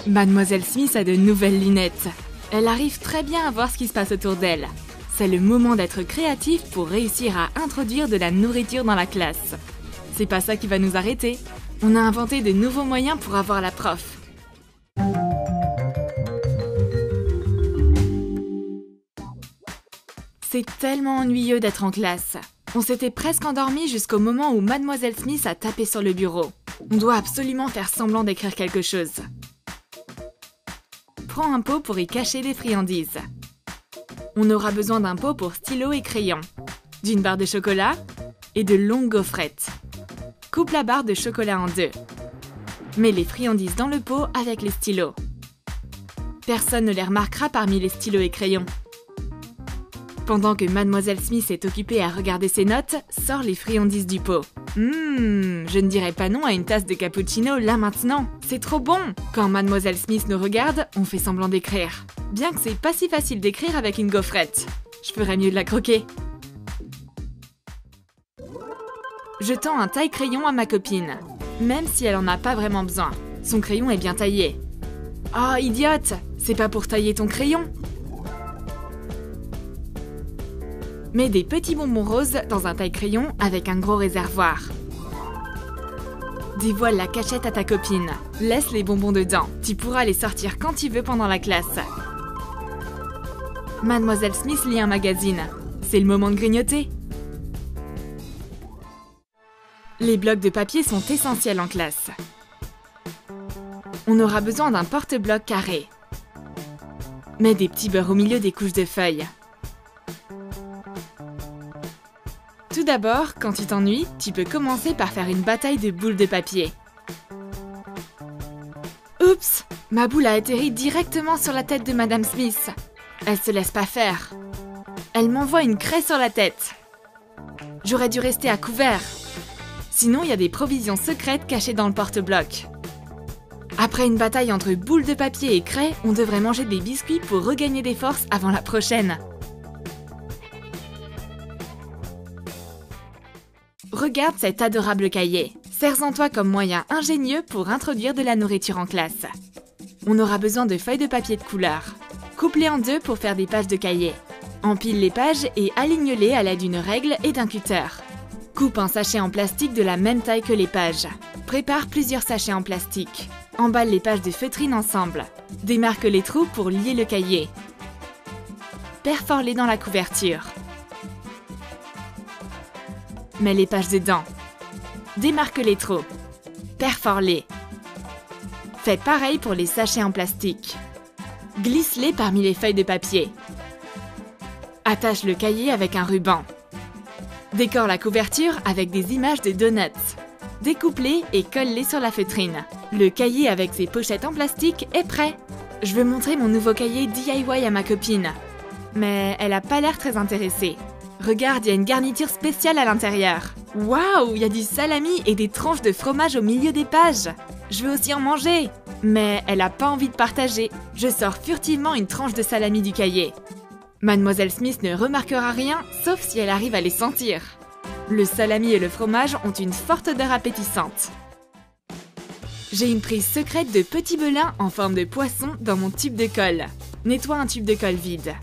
Mademoiselle Smith a de nouvelles lunettes. Elle arrive très bien à voir ce qui se passe autour d'elle. C'est le moment d'être créatif pour réussir à introduire de la nourriture dans la classe. C'est pas ça qui va nous arrêter. On a inventé de nouveaux moyens pour avoir la prof. C'est tellement ennuyeux d'être en classe. On s'était presque endormi jusqu'au moment où Mademoiselle Smith a tapé sur le bureau. On doit absolument faire semblant d'écrire quelque chose. Prends un pot pour y cacher les friandises. On aura besoin d'un pot pour stylo et crayon, d'une barre de chocolat et de longues gaufrettes. Coupe la barre de chocolat en deux. Mets les friandises dans le pot avec les stylos. Personne ne les remarquera parmi les stylos et crayons. Pendant que Mademoiselle Smith est occupée à regarder ses notes, sors les friandises du pot. Je ne dirais pas non à une tasse de cappuccino là maintenant. C'est trop bon! Quand Mademoiselle Smith nous regarde, on fait semblant d'écrire. Bien que c'est pas si facile d'écrire avec une gaufrette. Je ferais mieux de la croquer. Je tends un taille-crayon à ma copine, même si elle en a pas vraiment besoin. Son crayon est bien taillé. Oh, idiote! C'est pas pour tailler ton crayon! Mets des petits bonbons roses dans un taille-crayon avec un gros réservoir. Dévoile la cachette à ta copine. Laisse les bonbons dedans. Tu pourras les sortir quand tu veux pendant la classe. Mademoiselle Smith lit un magazine. C'est le moment de grignoter. Les blocs de papier sont essentiels en classe. On aura besoin d'un porte-bloc carré. Mets des petits beurres au milieu des couches de feuilles. Tout d'abord, quand tu t'ennuies, tu peux commencer par faire une bataille de boules de papier. Oups! Ma boule a atterri directement sur la tête de Madame Smith. Elle se laisse pas faire. Elle m'envoie une craie sur la tête. J'aurais dû rester à couvert. Sinon, il y a des provisions secrètes cachées dans le porte-bloc. Après une bataille entre boules de papier et craie, on devrait manger des biscuits pour regagner des forces avant la prochaine. Regarde cet adorable cahier. Sers-en-toi comme moyen ingénieux pour introduire de la nourriture en classe. On aura besoin de feuilles de papier de couleur. Coupe-les en deux pour faire des pages de cahier. Empile les pages et aligne-les à l'aide d'une règle et d'un cutter. Coupe un sachet en plastique de la même taille que les pages. Prépare plusieurs sachets en plastique. Emballe les pages de feutrine ensemble. Démarque les trous pour lier le cahier. Perfore-les dans la couverture. Mets les pages dedans. Démarque les trous. Perfore-les. Fais pareil pour les sachets en plastique. Glisse-les parmi les feuilles de papier. Attache le cahier avec un ruban. Décore la couverture avec des images de donuts. Découpe-les et colle-les sur la feutrine. Le cahier avec ses pochettes en plastique est prêt. Je veux montrer mon nouveau cahier DIY à ma copine. Mais elle a pas l'air très intéressée. Regarde, il y a une garniture spéciale à l'intérieur. Waouh, il y a du salami et des tranches de fromage au milieu des pages. Je veux aussi en manger. Mais elle a pas envie de partager. Je sors furtivement une tranche de salami du cahier. Mademoiselle Smith ne remarquera rien, sauf si elle arrive à les sentir. Le salami et le fromage ont une forte odeur appétissante. J'ai une prise secrète de petits belins en forme de poisson dans mon tube de colle. Nettoie un tube de colle vide.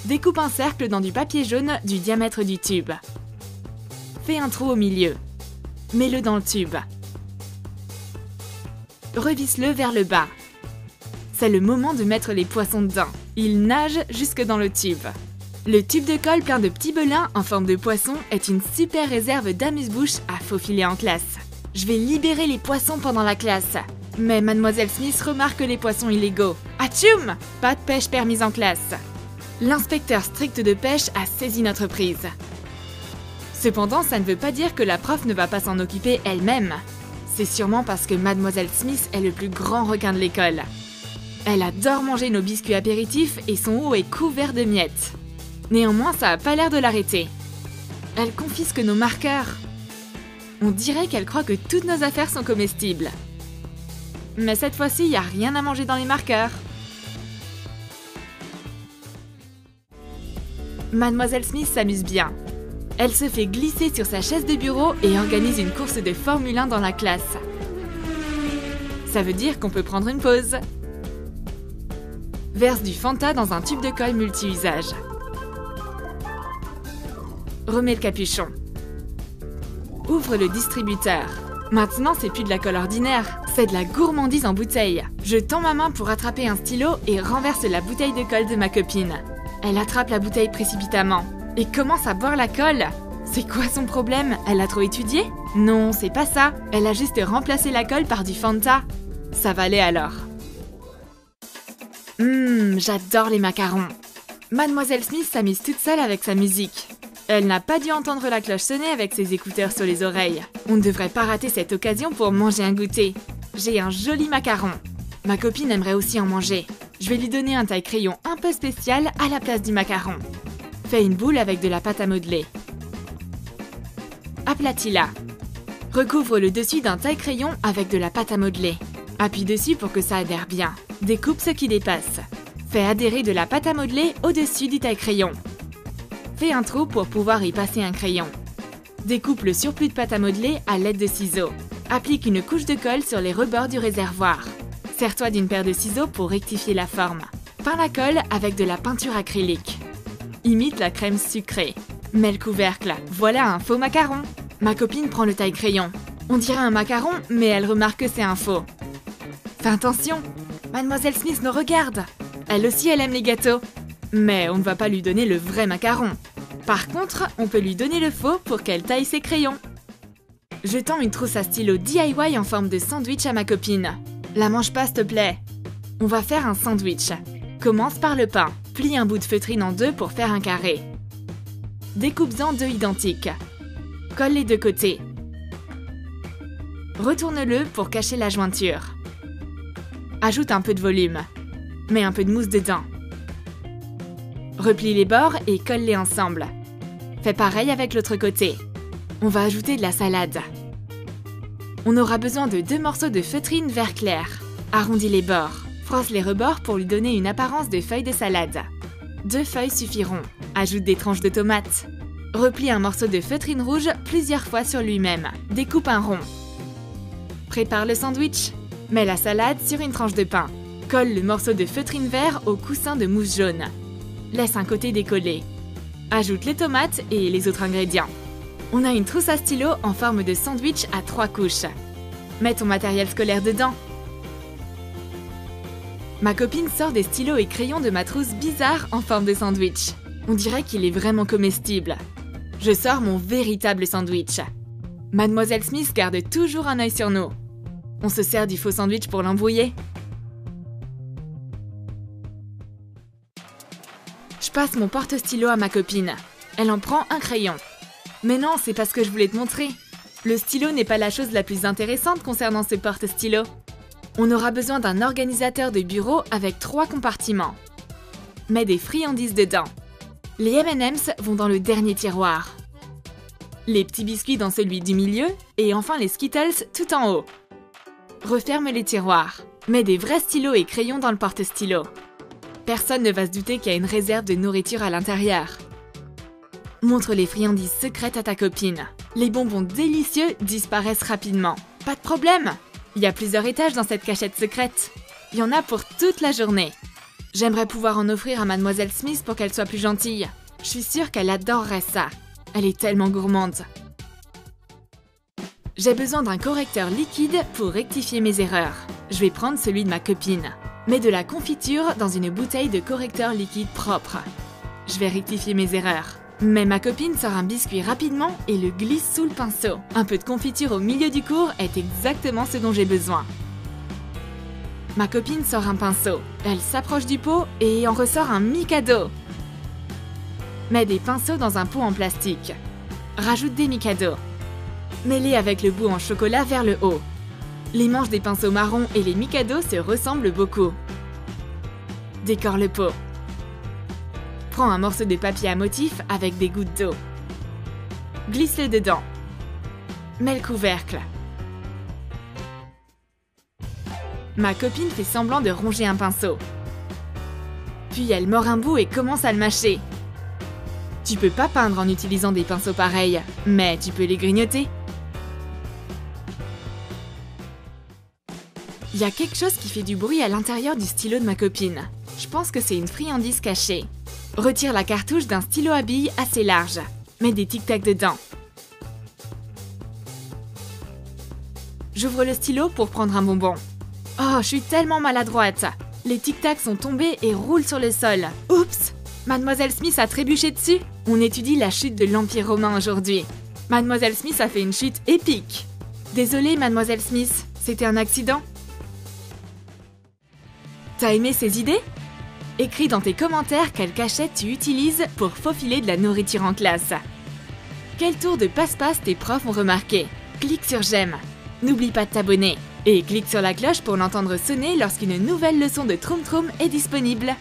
Découpe un cercle dans du papier jaune du diamètre du tube. Fais un trou au milieu. Mets-le dans le tube. Revisse-le vers le bas. C'est le moment de mettre les poissons dedans. Ils nagent jusque dans le tube. Le tube de colle plein de petits belins en forme de poisson est une super réserve d'amuse-bouche à faufiler en classe. Je vais libérer les poissons pendant la classe. Mais Mademoiselle Smith remarque les poissons illégaux. Atchoum! Pas de pêche permise en classe. L'inspecteur strict de pêche a saisi notre prise. Cependant, ça ne veut pas dire que la prof ne va pas s'en occuper elle-même. C'est sûrement parce que Mademoiselle Smith est le plus grand requin de l'école. Elle adore manger nos biscuits apéritifs et son haut est couvert de miettes. Néanmoins, ça a pas l'air de l'arrêter. Elle confisque nos marqueurs. On dirait qu'elle croit que toutes nos affaires sont comestibles. Mais cette fois-ci, il n'y a rien à manger dans les marqueurs. Mademoiselle Smith s'amuse bien. Elle se fait glisser sur sa chaise de bureau et organise une course de Formule 1 dans la classe. Ça veut dire qu'on peut prendre une pause. Verse du Fanta dans un tube de colle multi-usage. Remets le capuchon. Ouvre le distributeur. Maintenant, c'est plus de la colle ordinaire, c'est de la gourmandise en bouteille. Je tends ma main pour attraper un stylo et renverse la bouteille de colle de ma copine. Elle attrape la bouteille précipitamment et commence à boire la colle. C'est quoi son problème? Elle a trop étudié? Non, c'est pas ça. Elle a juste remplacé la colle par du Fanta. Ça valait alors. J'adore les macarons. Mademoiselle Smith s'amuse toute seule avec sa musique. Elle n'a pas dû entendre la cloche sonner avec ses écouteurs sur les oreilles. On ne devrait pas rater cette occasion pour manger un goûter. J'ai un joli macaron. Ma copine aimerait aussi en manger. Je vais lui donner un taille-crayon un peu spécial à la place du macaron. Fais une boule avec de la pâte à modeler. Aplatis-la. Recouvre le dessus d'un taille-crayon avec de la pâte à modeler. Appuie dessus pour que ça adhère bien. Découpe ce qui dépasse. Fais adhérer de la pâte à modeler au-dessus du taille-crayon. Fais un trou pour pouvoir y passer un crayon. Découpe le surplus de pâte à modeler à l'aide de ciseaux. Applique une couche de colle sur les rebords du réservoir. Sers-toi d'une paire de ciseaux pour rectifier la forme. Peins la colle avec de la peinture acrylique. Imite la crème sucrée. Mets le couvercle. Voilà un faux macaron. Ma copine prend le taille-crayon. On dirait un macaron, mais elle remarque que c'est un faux. Fais attention, Mademoiselle Smith nous regarde. Elle aussi, elle aime les gâteaux. Mais on ne va pas lui donner le vrai macaron. Par contre, on peut lui donner le faux pour qu'elle taille ses crayons. Je tends une trousse à stylo DIY en forme de sandwich à ma copine. La mange pas, s'il te plaît. On va faire un sandwich. Commence par le pain. Plie un bout de feutrine en deux pour faire un carré. Découpe-en deux identiques. Colle les deux côtés. Retourne-le pour cacher la jointure. Ajoute un peu de volume. Mets un peu de mousse dedans. Replie les bords et colle-les ensemble. Fais pareil avec l'autre côté. On va ajouter de la salade. On aura besoin de 2 morceaux de feutrine vert clair. Arrondis les bords. Froisse les rebords pour lui donner une apparence de feuilles de salade. 2 feuilles suffiront. Ajoute des tranches de tomates. Replie un morceau de feutrine rouge plusieurs fois sur lui-même. Découpe un rond. Prépare le sandwich. Mets la salade sur une tranche de pain. Colle le morceau de feutrine vert au coussin de mousse jaune. Laisse un côté décollé. Ajoute les tomates et les autres ingrédients. On a une trousse à stylo en forme de sandwich à 3 couches. Mets ton matériel scolaire dedans. Ma copine sort des stylos et crayons de ma trousse bizarre en forme de sandwich. On dirait qu'il est vraiment comestible. Je sors mon véritable sandwich. Mademoiselle Smith garde toujours un œil sur nous. On se sert du faux sandwich pour l'embrouiller. Je passe mon porte-stylo à ma copine. Elle en prend un crayon. Mais non, c'est parce que je voulais te montrer. Le stylo n'est pas la chose la plus intéressante concernant ce porte-stylo. On aura besoin d'un organisateur de bureau avec 3 compartiments. Mets des friandises dedans. Les M&M's vont dans le dernier tiroir. Les petits biscuits dans celui du milieu et enfin les Skittles tout en haut. Referme les tiroirs. Mets des vrais stylos et crayons dans le porte-stylo. Personne ne va se douter qu'il y a une réserve de nourriture à l'intérieur. Montre les friandises secrètes à ta copine. Les bonbons délicieux disparaissent rapidement. Pas de problème! Il y a plusieurs étages dans cette cachette secrète. Il y en a pour toute la journée. J'aimerais pouvoir en offrir à Mademoiselle Smith pour qu'elle soit plus gentille. Je suis sûre qu'elle adorerait ça. Elle est tellement gourmande. J'ai besoin d'un correcteur liquide pour rectifier mes erreurs. Je vais prendre celui de ma copine. Mets de la confiture dans une bouteille de correcteur liquide propre. Je vais rectifier mes erreurs. Mais ma copine sort un biscuit rapidement et le glisse sous le pinceau. Un peu de confiture au milieu du cours est exactement ce dont j'ai besoin. Ma copine sort un pinceau. Elle s'approche du pot et en ressort un Mikado. Mets des pinceaux dans un pot en plastique. Rajoute des Mikado. Mets-les avec le bout en chocolat vers le haut. Les manches des pinceaux marrons et les Mikado se ressemblent beaucoup. Décore le pot. Prends un morceau de papier à motif avec des gouttes d'eau. Glisse-le dedans. Mets le couvercle. Ma copine fait semblant de ronger un pinceau. Puis elle mord un bout et commence à le mâcher. Tu peux pas peindre en utilisant des pinceaux pareils, mais tu peux les grignoter. Il y a quelque chose qui fait du bruit à l'intérieur du stylo de ma copine. Je pense que c'est une friandise cachée. Retire la cartouche d'un stylo à billes assez large. Mets des tic-tac dedans. J'ouvre le stylo pour prendre un bonbon. Oh, je suis tellement maladroite. Les tic-tac sont tombés et roulent sur le sol. Oups! Mademoiselle Smith a trébuché dessus. On étudie la chute de l'Empire romain aujourd'hui. Mademoiselle Smith a fait une chute épique. Désolée, Mademoiselle Smith, c'était un accident. T'as aimé ces idées? Écris dans tes commentaires quelle cachette tu utilises pour faufiler de la nourriture en classe. Quel tour de passe-passe tes profs ont remarqué? Clique sur j'aime. N'oublie pas de t'abonner. Et clique sur la cloche pour l'entendre sonner lorsqu'une nouvelle leçon de Troum Troum est disponible.